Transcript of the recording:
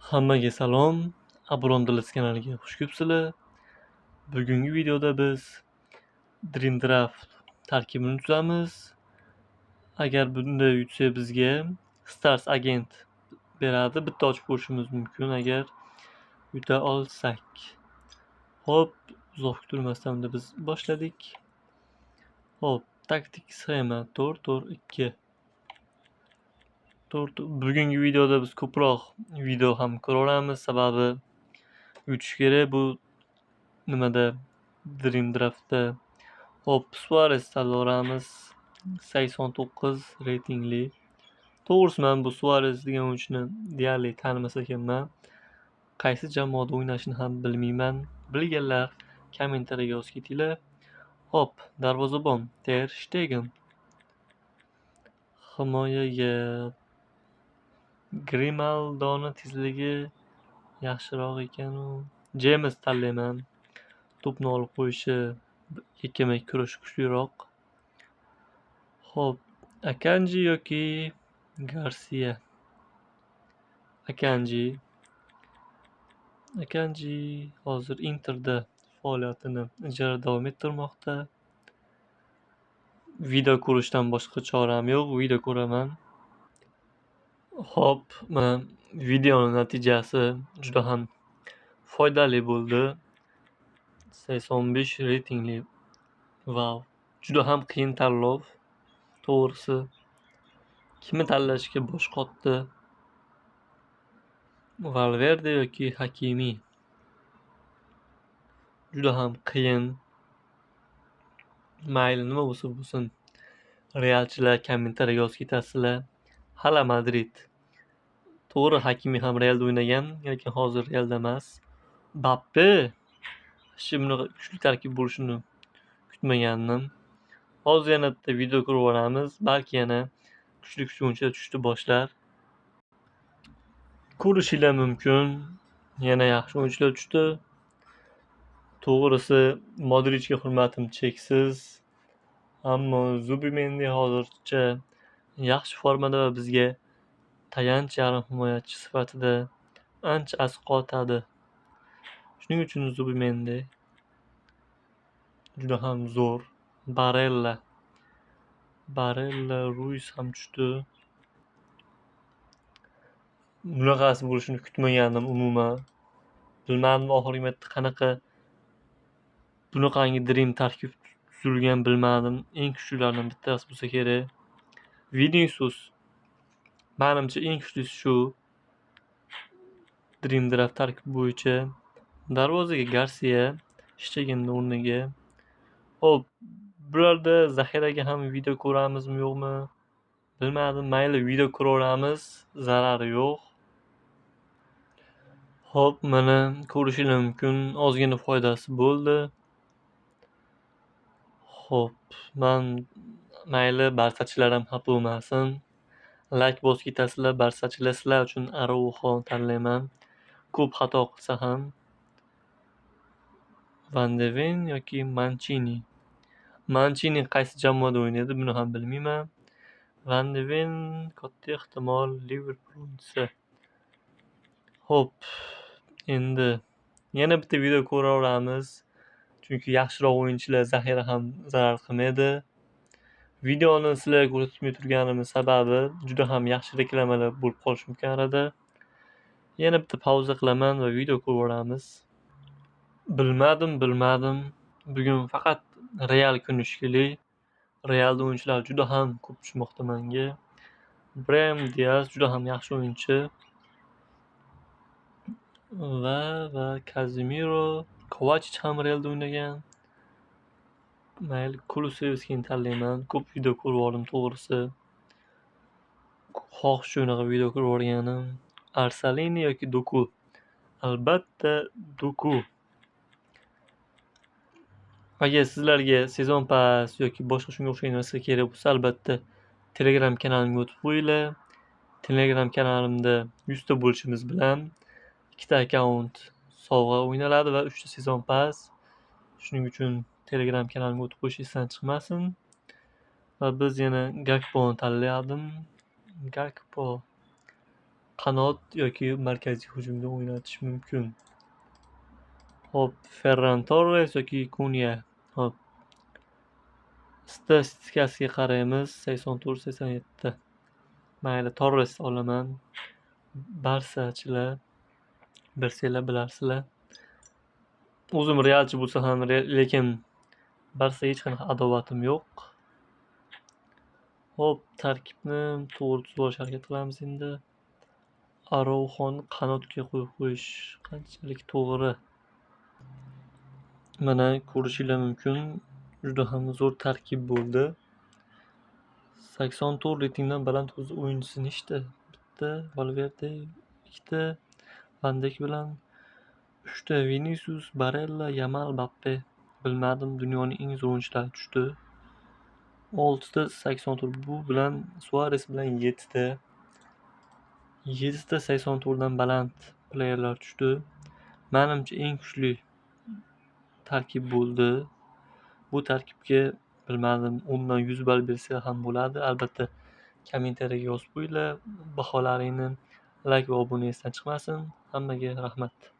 Hammaga salom. Abrondilus kanaliga xush kelibsizlar. Bugungi videoda biz Dream Draft tarkibini tuzamiz. Agar bunda yutsa bizga Stars Agent beradi. Bitta ochib ko'rishimiz mumkin agar yuta olsak. Hop, uzoq kutilmasdan biz boshladik. Hop, taktik sxema 4-4-2. Bugungi videoda biz ko'proq video ham ko'ramiz, sababi yutish kerak bu nimada Dream Draftda. Hop, Suarez tanlaymiz. 89 reytingli. To'g'risi men bu Suarez degan o'yinchini deyarli tanimas ekanman. Qaysi jamoada o'ynashini ham bilmayman. Bilganlar kommentariyaga yozib ketinglar. Hop, darvozabon Ter Stegen. Himoyaga Grimaldoni tezligi yaxshiroq ekan u. James tanlayman. To'pni olib qo'yishi, yakkama kurash kuchliroq. Hop, Akanji yoki Garcia. Akanji hozir Interda faoliyatini ijara davom ettirmoqda. Video ko'rishdan boshqa choram yo'q, video ko'raman. Hop, mana videoning natijasi juda ham foydali bo'ldi. 85 reytingli. Wow, juda ham qiyin tanlov. To'g'risi, kimni tanlashga bosh qotdi? Valverde yoki Hakimi. Juda ham qiyin. Mayli, nima bo'lsa bo'lsin. Realchilar kommentariyaga yozib ketasizlar. Hala Madrid. To'g'ri, Hakimi ham Realda o'ynagan, lekin hozir Realda emas. Mbappe. Shimni kuchli tarkib bo'lishini kutmagandim. Hozir yana bitta video ko'rib olamiz. Balki yana kuchli o'yinchilar tushdi boshlar. Ko'rishinglar mumkin. Yana yaxshi o'yinchilar tushdi. To'g'risi, Modricga hurmatim cheksiz. Ammo Zubimendi hozircha yaxshi formada va bizga tayanch yarim himoyachi sifatida ancha asqotadi. Shuning uchun Zubimendi juda ham zo'r. Barella, Ruiz ham tushdi. Bunaqasi bo'lishini kutmagandim umuman. Bilmadim oxirgi marta qanaqa bunaqangi Dream tarkib tuzilgan bilmadim. Eng kuchlilardan bittasi bo'lsa kerak. Vinicius. Menimcha eng kuchlisi shu. Dream Draft tarkibi bo'yicha. Darvozaga Garcia, Stegenning o'rniga. Hop, bularda zaxiraga ham video ko'ramizmi yo'qmi? Bilmadim. Mayli, video ko'raveramiz. Zarari yo'q. Hop, mana ko'rishinglar mumkin. Ozgina foydasi bo'ldi. Hop, mayli, barsachilar ham xafa bo'lmasin. Like bosib ketasizlar, barsachilar. Sizlar uchun Araujo tanlayman. Ko'p xato qilsa ham. Van de Ven yoki Mancini. Mancini qaysi jamoada o'ynaydi, buni ham bilmayman. Van de Ven katta ehtimol Liverpool o'yinchisi. Hop, endi yana bitta video ko'raveramiz. Chunki yaxshiroq o'yinchilar zaxira ham zarar qilmaydi. Videoni sizlarga ko'rsatmay turganimning sababi juda ham yaxshi reklamalar bo'lib qolishi mumkin arada. Yana bitta pauza qilaman va video ko'raveramiz. Bilmadim. Bugun faqat Real kuni shekilli. Realda o'yinchilar juda ham ko'p tushmoqda menga. Brahim Diaz juda ham yaxshi o'yinchi. Va Casemiro, Kovacic ham Realda o'ynagan. Mayli, Kulusevskini tanlayman. Ko'p video ko'rib oldim to'g'risi. Xohish shunaqa video ko'rib olganim. Arsalini yoki Doku. Albatta Doku. Agar sizlarga sezon pass yoki boshqa shunga o'xshagan narsa kerak bo'lsa, albatta Telegram kanalimga o'tib qo'yinglar. Telegram kanalimda 100 ta bo'lishimiz bilan 2 ta akkaunt sovg'a o'ynaladi va 3 ta sezon pass. Shuning uchun Telegram kanalimga o'tib qo'yish esdan chiqmasin. Va biz yana Gakponi tanladim. Gakpo. qanot yoki markaziy hujumda o'ynatish mumkin. Hop, Ferran Torres yoki Kunya. Hop. Statistikasiga qaraymiz. 84-87. Mayli, Torres olaman. Barsachilar bilsanglar bilarsizlar. O'zim Realchi bo'lsa ham, lekin Barsaga hech qanaqa adovatim yo'q. Hop, tarkibni to'g'ri tuzib olishga harakat qilamiz endi. Arauxoni qanotga qo'yib qo'yish qanchalik to'g'ri? Mana ko'rishinglar mumkin, juda ham zo'r tarkib bo'ldi. 84 reytingdan baland o'yinchisi nechta? Bitta Valverde, ikkita Van Dijk bilan 3 ta Vinicius, Barella, Yamal, Mbappe. Bilmadim, dunyoning eng zo'r o'yinchilari tushdi. 6 ta 84. Bu bilan Suares bilan 7 ta 84 dan baland playerlar tushdi. Menimcha eng kuchli tarkib bo'ldi. Bu tarkibga bilmadim 10 dan 100 ball bersa ham bo'ladi. Albatta kommentariyaga yozib qo'yinglar baholaringni. Like va obuna esdan chiqmasin. Hammaga rahmat.